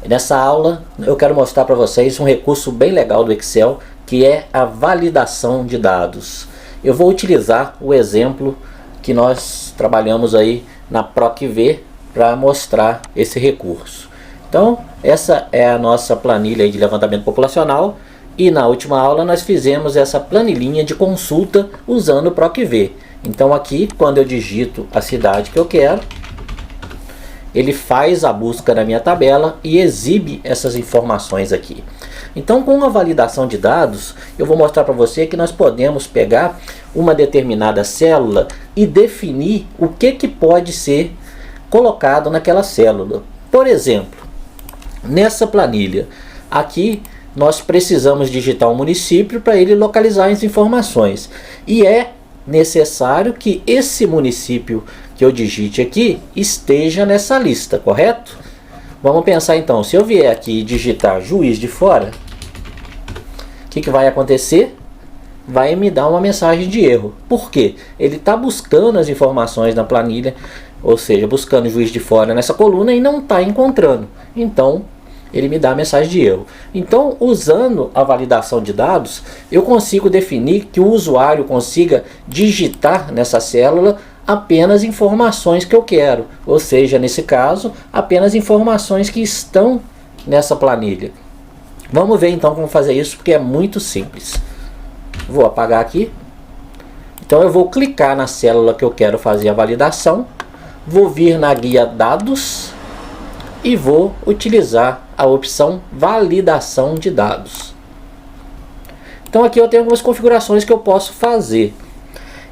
Nessa aula eu quero mostrar para vocês um recurso bem legal do Excel, que é a validação de dados. Eu vou utilizar o exemplo que nós trabalhamos aí na PROC-V para mostrar esse recurso. Então, essa é a nossa planilha aí de levantamento populacional, e na última aula nós fizemos essa planilhinha de consulta usando o PROC-V. Então aqui, quando eu digito a cidade que eu quero, ele faz a busca na minha tabela e exibe essas informações aqui. Então, com a validação de dados, eu vou mostrar para você que nós podemos pegar uma determinada célula e definir o que pode ser colocado naquela célula. Por exemplo, nessa planilha, aqui nós precisamos digitar um município para ele localizar as informações. E é necessário que esse município que eu digite aqui esteja nessa lista, correto? Vamos pensar então, se eu vier aqui e digitar Juiz de Fora, o que vai acontecer? Vai me dar uma mensagem de erro. Por quê? Ele está buscando as informações na planilha, ou seja, buscando Juiz de Fora nessa coluna e não está encontrando. Então, ele me dá a mensagem de erro. Então, usando a validação de dados, eu consigo definir que o usuário consiga digitar nessa célula apenas informações que eu quero. Ou seja, nesse caso, apenas informações que estão nessa planilha. Vamos ver então como fazer isso, porque é muito simples. Vou apagar aqui. Então eu vou clicar na célula que eu quero fazer a validação. Vou vir na guia Dados e vou utilizar a opção Validação de Dados. Então aqui eu tenho algumas configurações que eu posso fazer.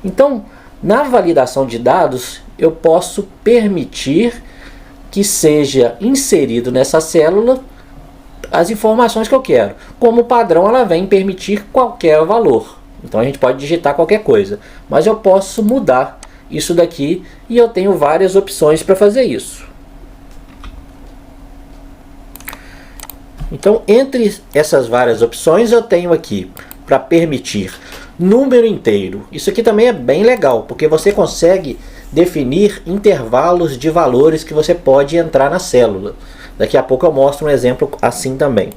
Então, na validação de dados, eu posso permitir que seja inserido nessa célula as informações que eu quero. Como padrão, ela vem permitir qualquer valor. Então a gente pode digitar qualquer coisa. Mas eu posso mudar isso daqui e eu tenho várias opções para fazer isso. Então, entre essas várias opções, eu tenho aqui para permitir número inteiro. Isso aqui também é bem legal, porque você consegue definir intervalos de valores que você pode entrar na célula. Daqui a pouco eu mostro um exemplo assim também.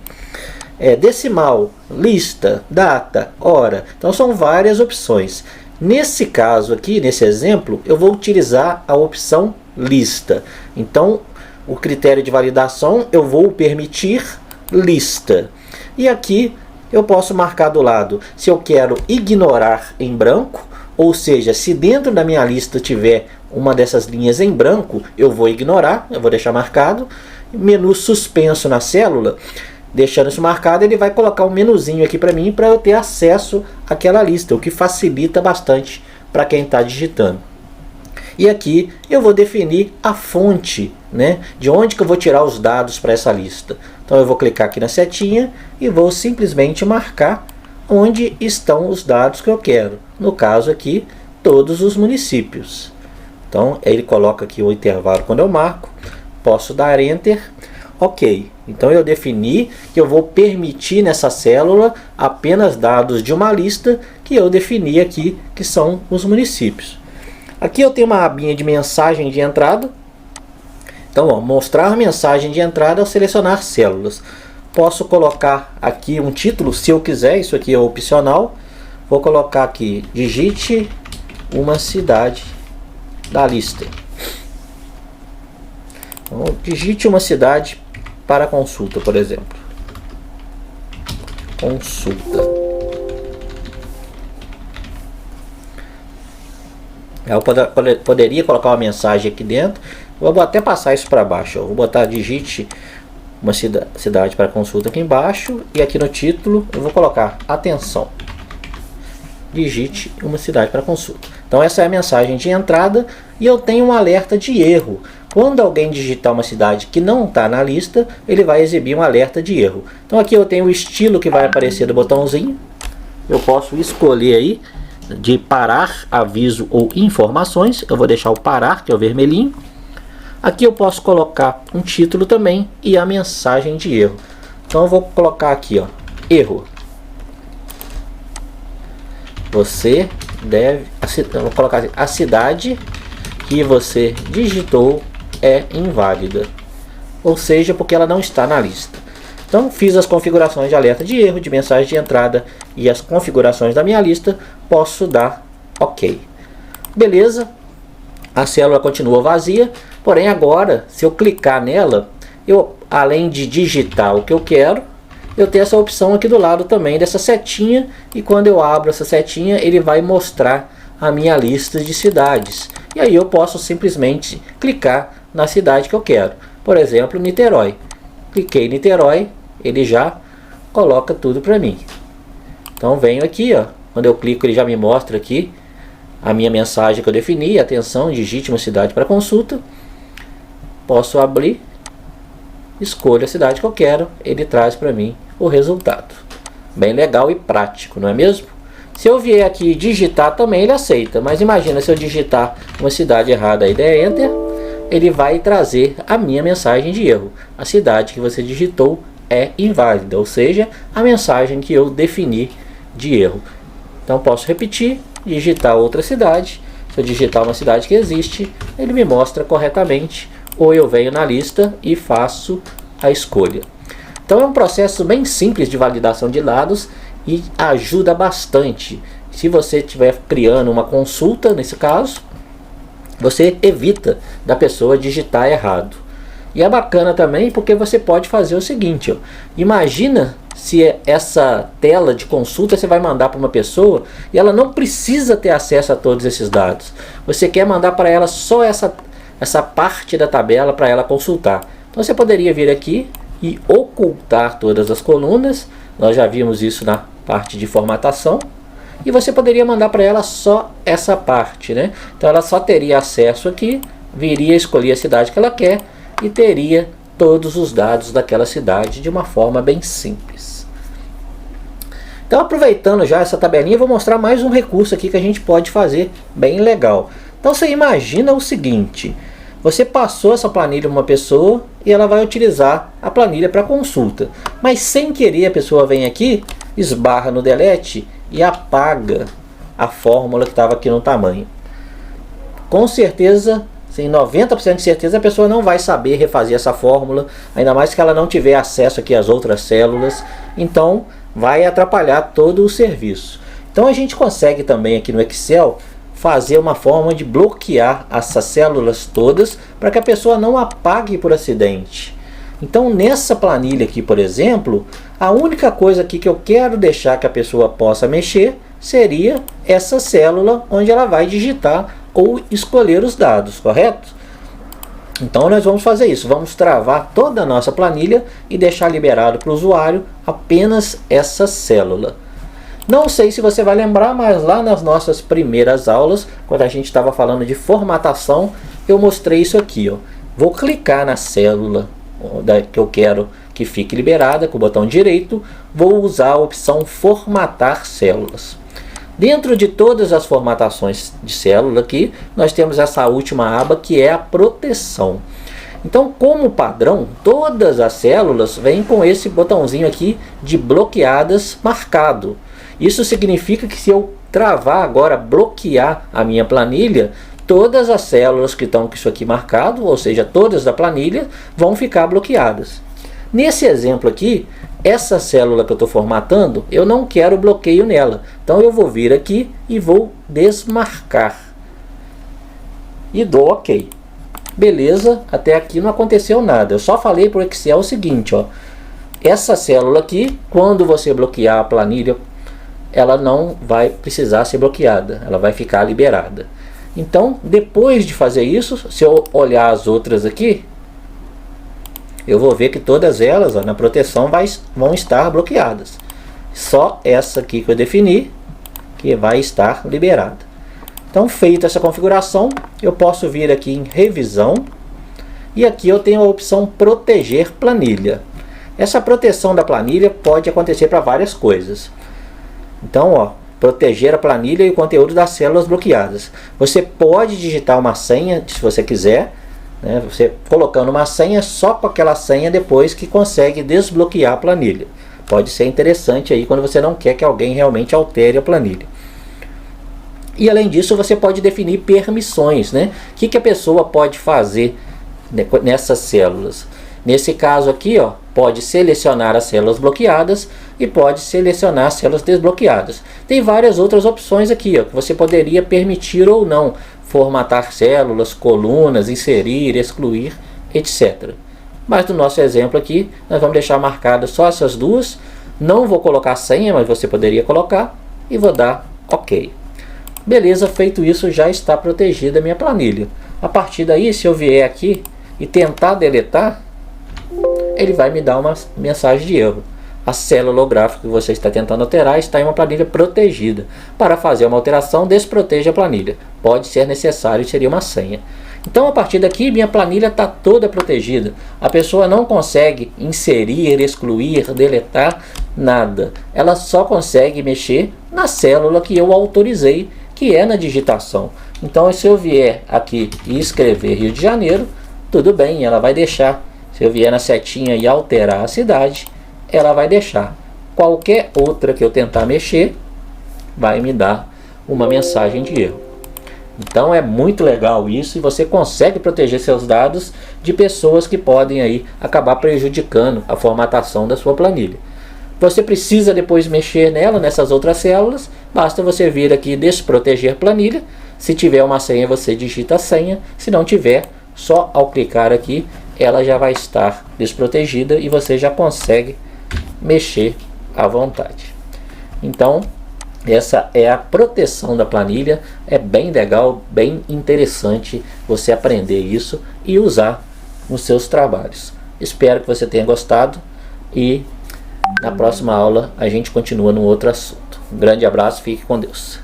Decimal, lista, data, hora. Então são várias opções. Nesse caso aqui, nesse exemplo, eu vou utilizar a opção lista. Então, o critério de validação, eu vou permitir lista. E aqui eu posso marcar do lado se eu quero ignorar em branco, ou seja, se dentro da minha lista tiver uma dessas linhas em branco, eu vou ignorar, eu vou deixar marcado. Menu suspenso na célula, deixando isso marcado, ele vai colocar um menuzinho aqui para mim, para eu ter acesso àquela lista, o que facilita bastante para quem está digitando. E aqui eu vou definir a fonte, né, de onde que eu vou tirar os dados para essa lista. Então eu vou clicar aqui na setinha e vou simplesmente marcar onde estão os dados que eu quero. No caso aqui, todos os municípios. Então ele coloca aqui o intervalo quando eu marco. Posso dar Enter. Ok. Então eu defini que eu vou permitir nessa célula apenas dados de uma lista que eu defini aqui, que são os municípios. Aqui eu tenho uma abinha de mensagem de entrada. Então, mostrar mensagem de entrada ao selecionar células. Posso colocar aqui um título, se eu quiser, isso aqui é opcional. Vou colocar aqui, digite uma cidade da lista. Então, digite uma cidade para consulta, por exemplo. Consulta. Eu poderia colocar uma mensagem aqui dentro. Vou até passar isso para baixo. Vou botar digite uma cidade para consulta aqui embaixo. E aqui no título eu vou colocar atenção. Digite uma cidade para consulta. Então essa é a mensagem de entrada. E eu tenho um alerta de erro. Quando alguém digitar uma cidade que não está na lista, ele vai exibir um alerta de erro. Então aqui eu tenho o estilo que vai aparecer do botãozinho. Eu posso escolher aí de parar, aviso ou informações. Eu vou deixar o parar, que é o vermelhinho. Aqui eu posso colocar um título também e a mensagem de erro. Então eu vou colocar aqui, ó, erro. Você deve, eu vou colocar assim, a cidade que você digitou é inválida. ou seja, porque ela não está na lista. Então fiz as configurações de alerta de erro, de mensagem de entrada e as configurações da minha lista, posso dar OK. Beleza, a célula continua vazia, porém agora, se eu clicar nela, eu, além de digitar o que eu quero, eu tenho essa opção aqui do lado também dessa setinha, e quando eu abro essa setinha, ele vai mostrar a minha lista de cidades. E aí eu posso simplesmente clicar na cidade que eu quero. Por exemplo, Niterói. Cliquei em Niterói, ele já coloca tudo para mim. Então venho aqui, ó, quando eu clico ele já me mostra aqui a minha mensagem que eu defini, atenção, digite uma cidade para consulta. Posso abrir, escolho a cidade que eu quero, ele traz para mim o resultado. Bem legal e prático, não é mesmo? Se eu vier aqui digitar também ele aceita, mas imagina se eu digitar uma cidade errada e der Enter, ele vai trazer a minha mensagem de erro. A cidade que você digitou é inválida, ou seja, a mensagem que eu defini de erro. Então posso repetir, digitar outra cidade. Se eu digitar uma cidade que existe, ele me mostra corretamente, ou eu venho na lista e faço a escolha. Então é um processo bem simples de validação de dados e ajuda bastante. Se você estiver criando uma consulta, nesse caso, você evita da pessoa digitar errado. E é bacana também porque você pode fazer o seguinte, ó, imagina se essa tela de consulta você vai mandar para uma pessoa e ela não precisa ter acesso a todos esses dados. Você quer mandar para ela só essa parte da tabela para ela consultar. Então você poderia vir aqui e ocultar todas as colunas. Nós já vimos isso na parte de formatação. E você poderia mandar para ela só essa parte, né? Então ela só teria acesso aqui, viria escolher a cidade que ela quer e teria todos os dados daquela cidade de uma forma bem simples. Então, aproveitando já essa tabelinha, vou mostrar mais um recurso aqui que a gente pode fazer bem legal. Então você imagina o seguinte: você passou essa planilha para uma pessoa e ela vai utilizar a planilha para consulta, mas sem querer a pessoa vem aqui, esbarra no delete e apaga a fórmula que estava aqui no tamanho. Com certeza, sem 90% de certeza, a pessoa não vai saber refazer essa fórmula, ainda mais que ela não tiver acesso aqui às outras células, então vai atrapalhar todo o serviço. Então a gente consegue também aqui no Excel fazer uma forma de bloquear essas células todas para que a pessoa não apague por acidente. Então nessa planilha aqui, por exemplo, a única coisa aqui que eu quero deixar que a pessoa possa mexer seria essa célula onde ela vai digitar ou escolher os dados, correto? Então nós vamos fazer isso, vamos travar toda a nossa planilha e deixar liberado para o usuário apenas essa célula. Não sei se você vai lembrar, mas lá nas nossas primeiras aulas, quando a gente estava falando de formatação, eu mostrei isso aqui, ó. Vou clicar na célula que eu quero que fique liberada com o botão direito, vou usar a opção formatar células. Dentro de todas as formatações de célula aqui, nós temos essa última aba que é a proteção. Então, como padrão, todas as células vêm com esse botãozinho aqui de bloqueadas marcado. Isso significa que se eu travar agora, bloquear a minha planilha, todas as células que estão com isso aqui marcado, ou seja, todas da planilha, vão ficar bloqueadas. Nesse exemplo aqui, essa célula que eu estou formatando, eu não quero bloqueio nela. Então eu vou vir aqui e vou desmarcar. E dou OK. Beleza, até aqui não aconteceu nada. Eu só falei para o Excel o seguinte, ó. Essa célula aqui, quando você bloquear a planilha, ela não vai precisar ser bloqueada. Ela vai ficar liberada. Então, depois de fazer isso, se eu olhar as outras aqui, eu vou ver que todas elas, ó, na proteção vão estar bloqueadas. Só essa aqui que eu defini que vai estar liberada. Então, feita essa configuração, eu posso vir aqui em revisão e aqui eu tenho a opção proteger planilha. Essa proteção da planilha pode acontecer para várias coisas. Então, ó, proteger a planilha e o conteúdo das células bloqueadas. Você pode digitar uma senha se você quiser, né? Você colocando uma senha só com aquela senha depois que consegue desbloquear a planilha. Pode ser interessante aí quando você não quer que alguém realmente altere a planilha. E além disso, você pode definir permissões, né? O que a pessoa pode fazer nessas células? Nesse caso aqui, ó, pode selecionar as células bloqueadas e pode selecionar as células desbloqueadas. Tem várias outras opções aqui, ó, que você poderia permitir ou não formatar células, colunas, inserir, excluir, etc. Mas no nosso exemplo aqui, nós vamos deixar marcadas só essas duas. Não vou colocar senha, mas você poderia colocar, e vou dar OK. Beleza, feito isso, já está protegida a minha planilha. A partir daí, se eu vier aqui e tentar deletar, ele vai me dar uma mensagem de erro. A célula ou gráfico que você está tentando alterar está em uma planilha protegida. Para fazer uma alteração, desproteja a planilha. Pode ser necessário, seria uma senha. Então, a partir daqui, minha planilha está toda protegida. A pessoa não consegue inserir, excluir, deletar, nada. Ela só consegue mexer na célula que eu autorizei, que é na digitação. Então, se eu vier aqui e escrever Rio de Janeiro, tudo bem, ela vai deixar. Se eu vier na setinha e alterar a cidade, ela vai deixar. Qualquer outra que eu tentar mexer, vai me dar uma mensagem de erro. Então é muito legal isso, e você consegue proteger seus dados de pessoas que podem aí acabar prejudicando a formatação da sua planilha. Você precisa depois mexer nela, nessas outras células, basta você vir aqui desproteger planilha. Se tiver uma senha, você digita a senha. Se não tiver, só ao clicar aqui, ela já vai estar desprotegida e você já consegue mexer à vontade. Então, essa é a proteção da planilha. É bem legal, bem interessante você aprender isso e usar nos seus trabalhos. Espero que você tenha gostado e na próxima aula a gente continua num outro assunto. Um grande abraço, fique com Deus.